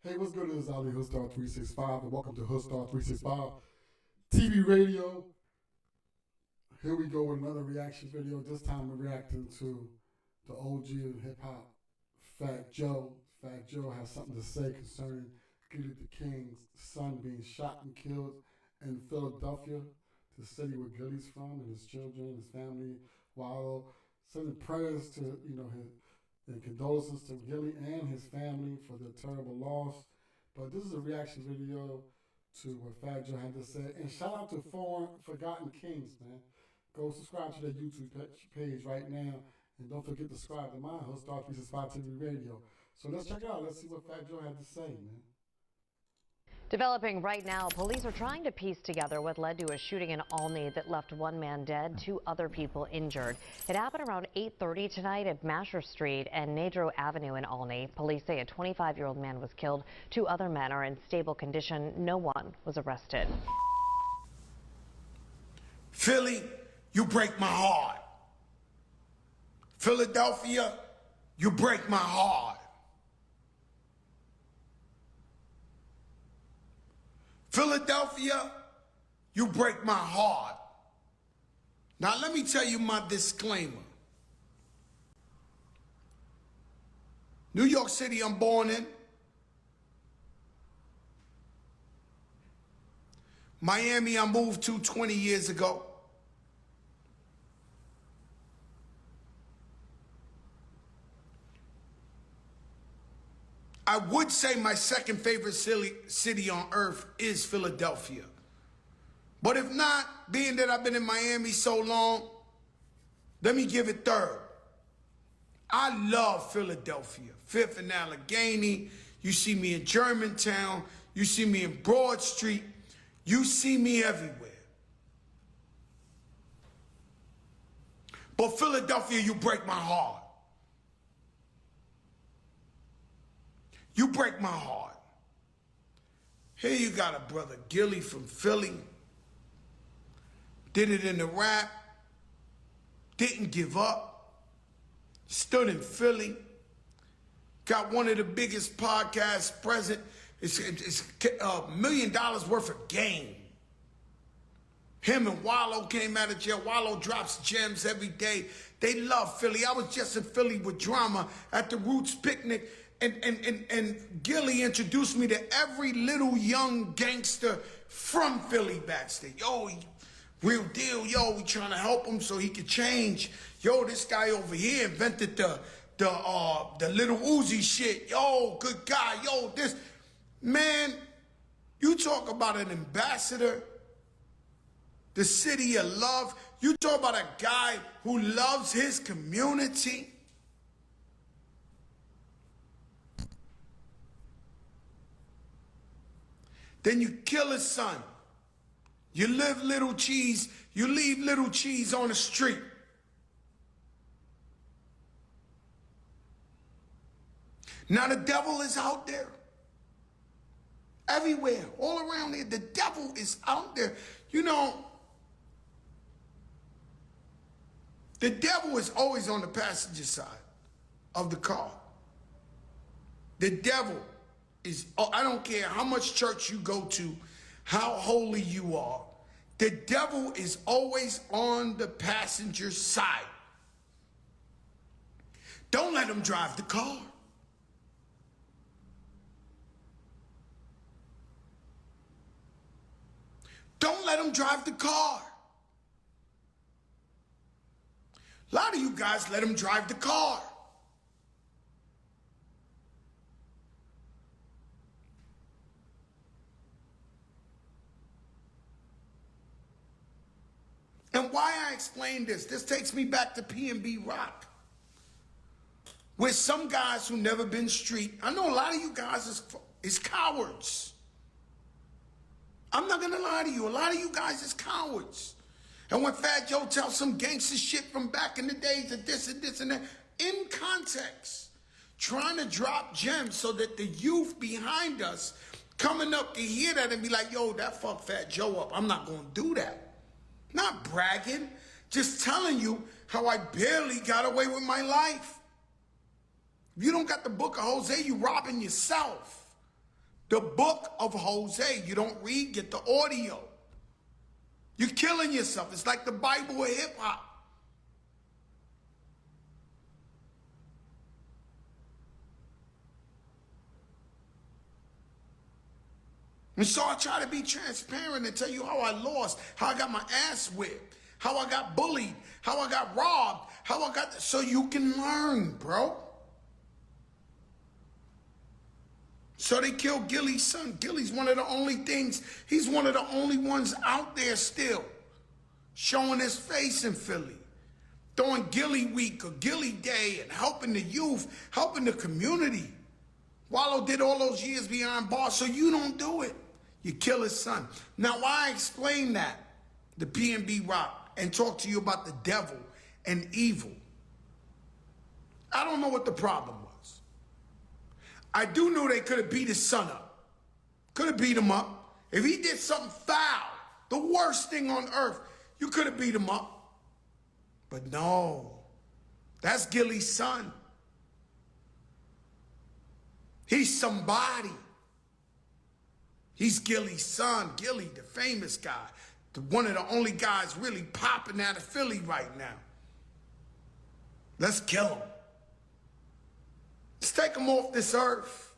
Hey, what's good? This is Ali Hoodstar 365, and welcome to Hoodstar 365 TV Radio. Here we go with another reaction video. This time we're reacting to the OG of hip-hop, Fatjoe. Fatjoe has something to say concerning Gillie the King's son being shot and killed in Philadelphia, the city where Gillie's from, and his children, his family. While sending prayers to, and condolences to Gillie and his family for their terrible loss. But this is a reaction video to what Fatjoe had to say. And shout out to Forgotten Kings, man. Go subscribe to their YouTube page right now. And don't forget to subscribe to mine, Hoodstar 365 TV Radio. So let's check it out. Let's see what Fatjoe had to say, man. Developing right now, police are trying to piece together what led to a shooting in Olney that left one man dead, 2 other people injured. It happened around 8:30 tonight at Masher Street and Nadro Avenue in Olney. Police say a 25-year-old man was killed. 2 other men are in stable condition. No one was arrested. Philly, you break my heart. Philadelphia, you break my heart. Philadelphia, you break my heart. Now, let me tell you my disclaimer. New York City, I'm born in. Miami, I moved to 20 years ago. I would say my second favorite city on earth is Philadelphia. But if not, being that I've been in Miami so long, let me give it third. I love Philadelphia. Fifth and Allegheny. You see me in Germantown. You see me in Broad Street. You see me everywhere. But Philadelphia, you break my heart. You break my heart. Here you got a brother, Gillie from Philly. Did it in the rap. Didn't give up. Stood in Philly. Got one of the biggest podcasts present. It's $1 million worth of game. Him and Wallow came out of jail. Wallow drops gems every day. They love Philly. I was just in Philly with Drama at the Roots picnic. And Gillie introduced me to every little young gangster from Philly backstage. Yo, real deal. Yo, we trying to help him so he could change. Yo, this guy over here invented the little Uzi shit. Yo, good guy. Yo, this. Man, you talk about an ambassador, the city of love. You talk about a guy who loves his community. Then you kill his son. You leave little cheese on the street. Now the devil is out there. Everywhere, all around here, the devil is out there. You know, the devil is always on the passenger side of the car. The devil is, I don't care how much church you go to, how holy you are, the devil is always on the passenger side. Don't let him drive the car. Don't let him drive the car. A lot of you guys let him drive the car. And why I explain this takes me back to P&B Rock. With some guys who never been street. I know a lot of you guys is cowards. I'm not gonna lie to you. A lot of you guys is cowards. And when Fatjoe tells some gangster shit from back in the days of this and that, in context, trying to drop gems so that the youth behind us coming up to hear that and be like, yo, that fucked Fatjoe up. I'm not gonna do that. Not bragging, just telling you how I barely got away with my life. If you don't got the book of Jose, you robbing yourself. The book of Jose. You don't read, get the audio. You're killing yourself. It's like the Bible of hip hop. And so I try to be transparent and tell you how I lost, how I got my ass whipped, how I got bullied, how I got robbed, how I got, so you can learn, bro. So they killed Gillie's son. Gillie's one of the only things, he's one of the only ones out there still showing his face in Philly, throwing Gillie Week or Gillie Day and helping the youth, helping the community. Wallow did all those years behind bars, so you don't do it. You kill his son. Now, why explain that, the PNB Rock, and talk to you about the devil and evil? I don't know what the problem was. I do know they could have beat his son up. Could have beat him up. If he did something foul, the worst thing on earth, you could have beat him up. But no, that's Gillie's son. He's somebody. He's Gillie's son. Gillie, the famous guy. One of the only guys really popping out of Philly right now. Let's kill him. Let's take him off this earth.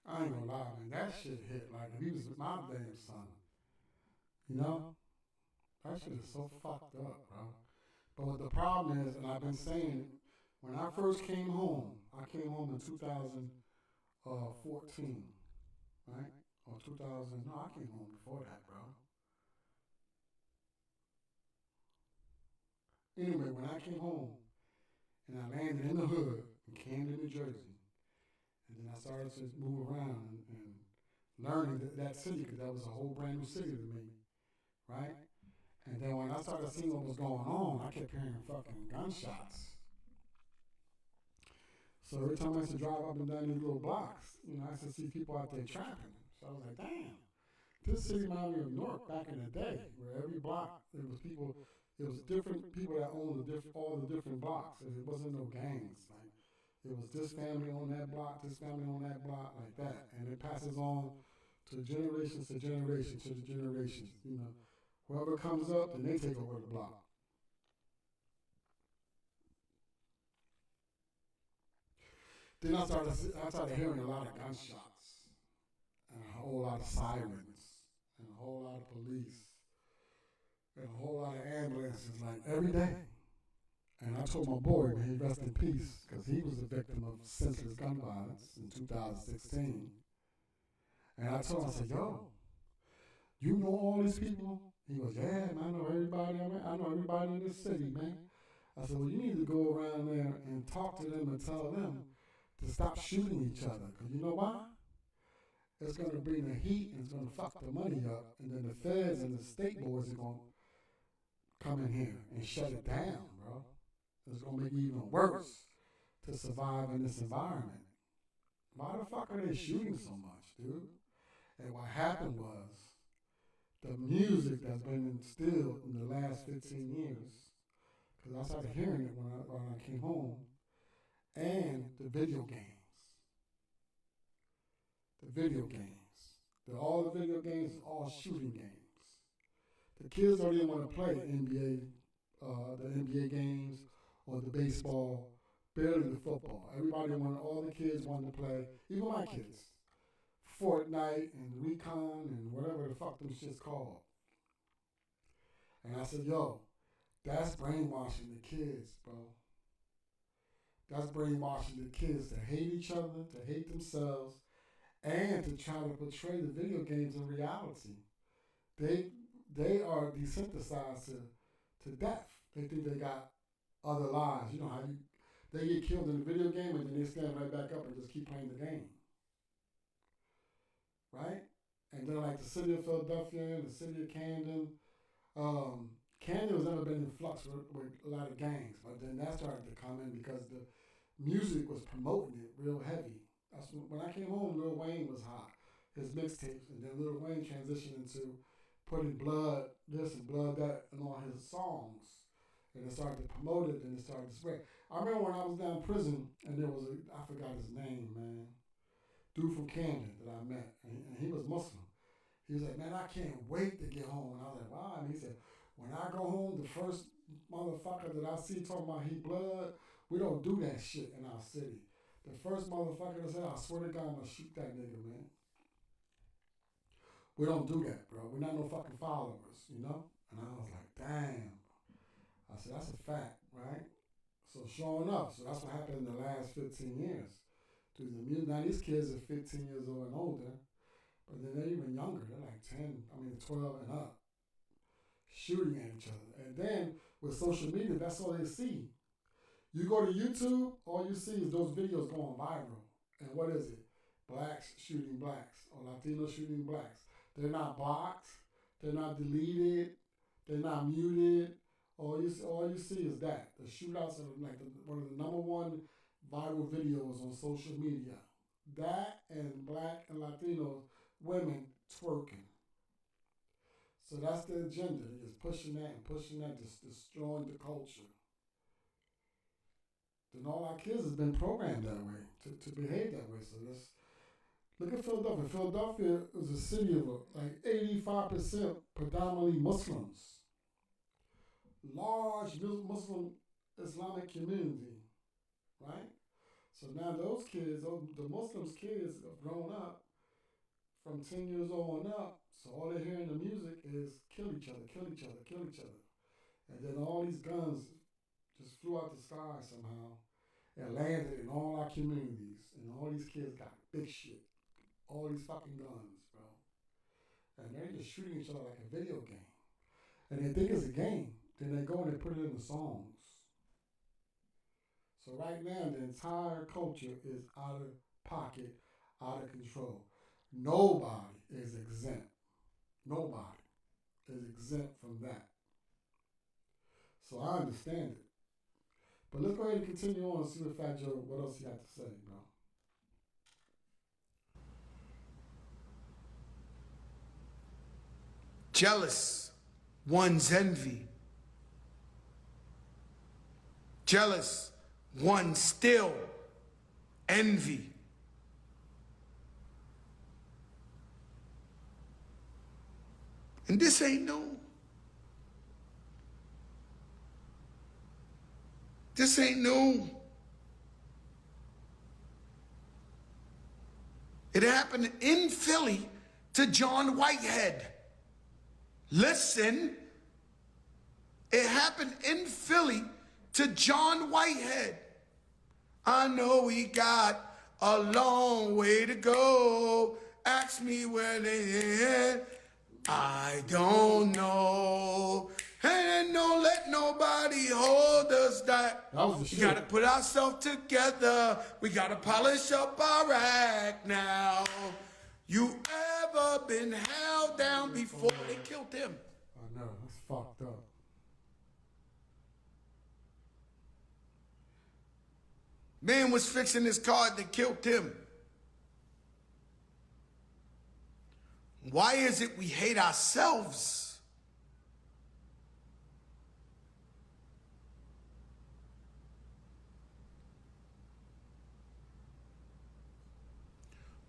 I ain't gonna lie, man. That shit hit like if he was my damn son. You know? That shit is so fucked up, bro. But what the problem is, and I've been saying, when I first came home, I came home in 2014, right? Or 2000, no, I came home before that, bro. Anyway, when I came home, and I landed in the hood in Camden, New Jersey, and then I started to move around and learning that city, because that was a whole brand new city to me, right? And then when I started seeing what was going on, I kept hearing fucking gunshots. So every time I used to drive up and down these little blocks, you know, I used to see people out there trapping. So I was like, damn, this city reminded me of New York back in the day, where every block, it was different people that owned all the different blocks. It wasn't no gangs. Like, it was this family on that block, this family on that block, like that. And it passes on to generations to generations to the generations, you know. Whoever comes up, then they take over the block. Then I started hearing a lot of gunshots, and a whole lot of sirens, and a whole lot of police, and a whole lot of ambulances, like every day. And I told my boy, may he rest in peace, because he was a victim of senseless gun violence in 2016. And I told him, I said, yo, you know all these people? He goes, yeah, man, I know everybody. I know everybody in this city, man. I said, well, you need to go around there and talk to them and tell them to stop shooting each other. Because you know why? It's going to bring the heat and it's going to fuck the money up. And then the feds and the state boards are going to come in here and shut it down, bro. It's going to make it even worse to survive in this environment. Why the fuck are they shooting so much, dude? And what happened was, the music that's been instilled in the last 15 years, because I started hearing it when I came home, and the video games. All the video games are all shooting games. The kids don't even want to play the NBA games or the baseball, barely the football. All the kids wanted to play, even my kids, Fortnite and Recon and whatever the fuck them shit's called. And I said, yo, that's brainwashing the kids, bro. That's brainwashing the kids to hate each other, to hate themselves, and to try to portray the video games in reality. They are desensitized to death. They think they got other lives. You know how they get killed in the video game and then they stand right back up and just keep playing the game. Right? And then like the city of Philadelphia and the city of Camden. Camden has never been in flux with a lot of gangs, but then that started to come in because the music was promoting it real heavy. When I came home, Lil Wayne was hot, his mixtapes, and then Lil Wayne transitioned into putting blood this and blood that in all his songs. And they started to promote it, and it started to spread. I remember when I was down in prison, and there was I forgot his name, man. Dude from Camden that I met, and he was Muslim. He was like, man, I can't wait to get home. And I was like, why? And he said, when I go home, the first motherfucker that I see talking about he blood, we don't do that shit in our city. The first motherfucker that said, I swear to God, I'm gonna shoot that nigga, man. We don't do that, bro. We're not no fucking followers, you know? And I was like, damn. I said, that's a fact, right? So sure enough, so that's what happened in the last 15 years. Dude, the music, now these kids are 15 years old and older, but then they're even younger. They're like 12 and up, shooting at each other. And then with social media, that's all they see. You go to YouTube, all you see is those videos going viral. And what is it? Blacks shooting blacks, or Latinos shooting blacks. They're not blocked, they're not deleted, they're not muted. All you see is that. The shootouts are like one of the number one viral videos on social media. That and black and Latino women twerking. So that's the agenda. They're just pushing that and pushing that, just destroying the culture. Then all our kids has been programmed that way, to behave that way. So let's look at Philadelphia. Philadelphia is a city of like 85% predominantly Muslims. Large Muslim Islamic community, right? So now those kids, the Muslims kids have grown up from 10 years old on up, so all they hear in the music is kill each other, kill each other, kill each other. And then all these guns just flew out the sky somehow and landed in all our communities. And all these kids got big shit. All these fucking guns, bro. And they're just shooting each other like a video game. And they think it's a game. Then they go and they put it in the songs. So right now, the entire culture is out of pocket, out of control. Nobody is exempt. Nobody is exempt from that. So I understand it. But let's go ahead and continue on and see what Fatjoe, what else he got to say, bro. Jealous, one's envy. Jealous, one still envy. And this ain't new. This ain't new. It happened in Philly to John Whitehead. Listen, it happened in Philly to John Whitehead. I know we got a long way to go. Ask me where they end. I don't know. And don't let nobody hold us back. That was the We shit. gotta put ourselves together. We gotta polish up our act now. You ever been held down before? They killed him. I know, that's fucked up. Man was fixing his car, they killed him. Why is it we hate ourselves?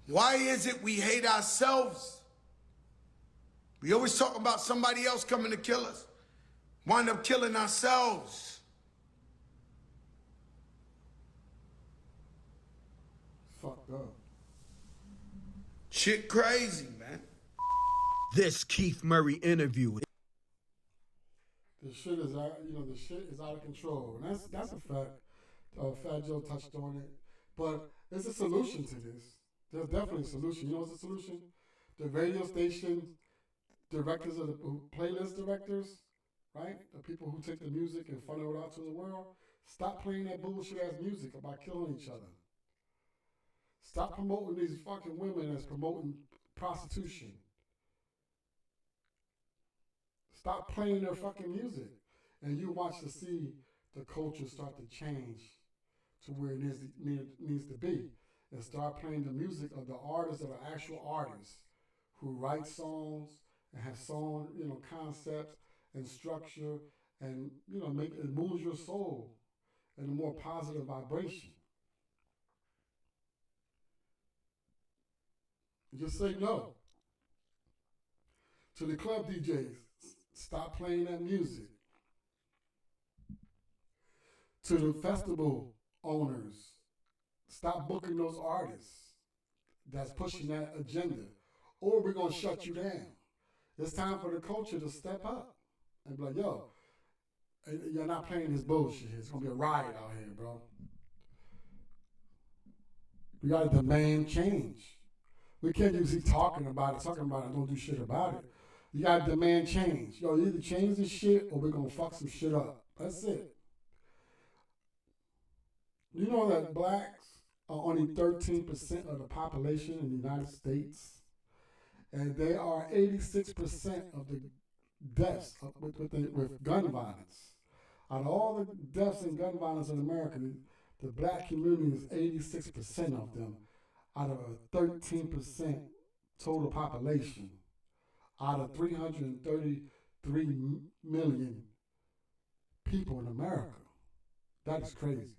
Why is it we hate ourselves? We always talk about somebody else coming to kill us. Wind up killing ourselves. Fucked up. Shit crazy, man. This Keith Murray interview. The shit is out, the shit is out of control. And that's a fact. Fatjoe touched on it. But there's a solution to this. There's definitely a solution. You know what's the solution? The radio station directors of the playlist directors, right? The people who take the music and funnel it out to the world. Stop playing that bullshit ass music about killing each other. Stop promoting these fucking women as promoting prostitution. Stop playing their fucking music. And you watch to see the culture start to change to where it needs to be. And start playing the music of the artists that are actual artists who write songs and have song, concepts and structure and make it moves your soul in a more positive vibration. Just say no to the club DJs. Stop playing that music. To the festival owners, stop booking those artists that's pushing that agenda, or we're gonna shut you down. It's time for the culture to step up and be like, yo, you're not playing this bullshit. It's gonna be a riot out here, bro. We gotta demand change. We can't just keep talking about it, and don't do shit about it. You gotta demand change. Yo, you either change this shit or we're gonna fuck some shit up. That's it. You know that blacks are only 13% of the population in the United States, and they are 86% of the deaths with gun violence. Out of all the deaths in gun violence in America, the black community is 86% of them, out of a 13% total population, out of 333 million people in America. That is crazy.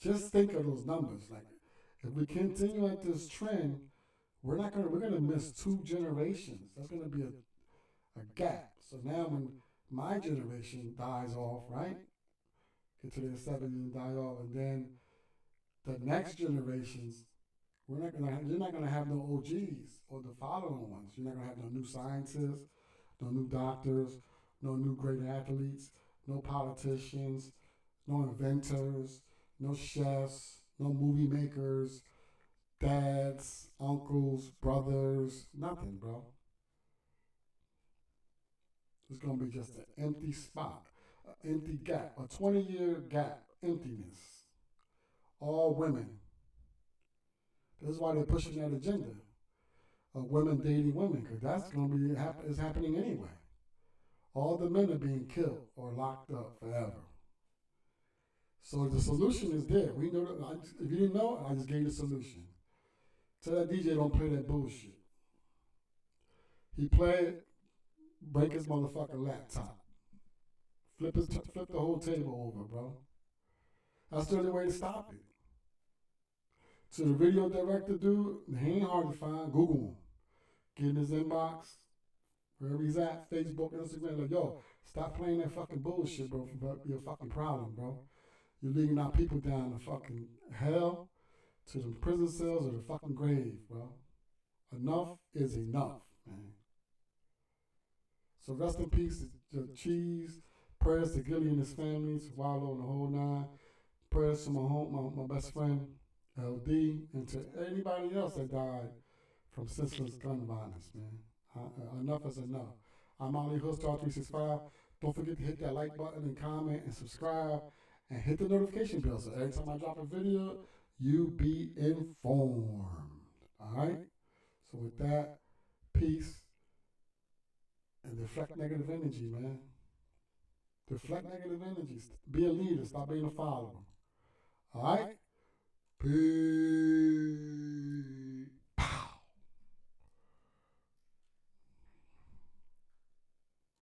Just think of those numbers. Like, if we continue at this trend, we're gonna miss 2 generations. That's gonna be a gap. So now when my generation dies off, right? Get to their 70s and die off, and then the next generations, you're not gonna have no OGs or the following ones. You're not gonna have no new scientists, no new doctors, no new great athletes, no politicians, no inventors, no chefs, no movie makers, dads, uncles, brothers, nothing, bro. It's gonna be just an empty spot, an empty gap, a 20-year gap, emptiness. All women. This is why they're pushing that agenda of women dating women, because that's gonna be is happening anyway. All the men are being killed or locked up forever. So the solution is there. We know that. If you didn't know, I just gave you the solution. Tell that DJ don't play that bullshit. He played, break his motherfucking laptop, flip the whole table over, bro. That's the only way to stop it. To the video director dude, he ain't hard to find. Google him. Get in his inbox, wherever he's at, Facebook, Instagram. Like, yo, stop playing that fucking bullshit, bro. You're a fucking problem, bro. You're leading our people down to fucking hell, to the prison cells, or the fucking grave, bro. Enough is enough, man. So rest in peace to Cheese. Prayers to Gillie and his family, to Wallow and the whole 9. Prayers to my best friend, LD, and to anybody else that died from senseless gun violence, man. Enough is enough. I'm Ali Hoodstar 365. Don't forget to hit that like button and comment and subscribe and hit the notification bell so every time I drop a video, you be informed. All right? So with that, peace, and deflect negative energy, man. Deflect negative energy. Be a leader. Stop being a follower. All right? Peace.